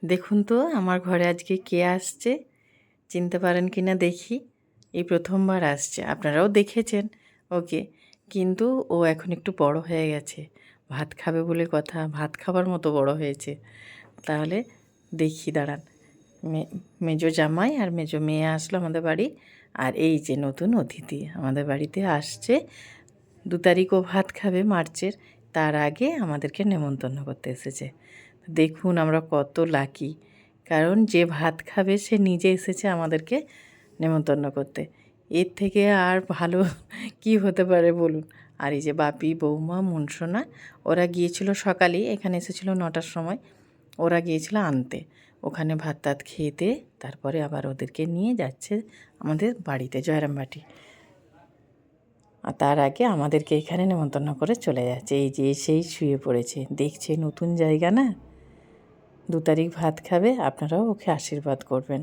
দেখুন তো আমার ঘরে আজকে কে আসছে, চিনতে পারেন কি না দেখি। এই প্রথমবার আসছে, আপনারাও দেখেছেন ওকে, কিন্তু ও এখন একটু বড় হয়ে গেছে। ভাত খাবে বলে কথা, ভাত খাবার মতো বড় হয়েছে। তাহলে দেখি দাঁড়ান। মেজো জামাই আর মেজো মেয়ে আসলো আমাদের বাড়ি, আর এই যে নতুন অতিথি আমাদের বাড়িতে আসছে। 2 তারিখও ভাত খাবে মার্চের, তার আগে আমাদেরকে নেমন্তন্ন করতে এসেছে। দেখুন আমরা কত লাকি, কারণ যে ভাত খাবে সে নিজে এসেছে আমাদেরকে নেমন্তন্ন করতে। এর থেকে আর ভালো কি হতে পারে বলুন। আর এই যে বাপি, বৌমা, মুনসোনা, ওরা গিয়েছিল সকালেই, এখানে এসেছিল 9টার সময়। ওরা গিয়েছিল আনতে, ওখানে ভাত টাত খেতে তারপরে আবার ওদেরকে নিয়ে যাচ্ছে আমাদের বাড়িতে জয়রামবাটি। আর তার আগে আমাদেরকে এখানে নেমন্তন্ন করে চলে যাচ্ছে। এই যে সেই শুয়ে পড়েছে, দেখছে নতুন জায়গা না। 2 তারিখ ভাত খাবে, আপনারাও ওকে আশীর্বাদ করবেন।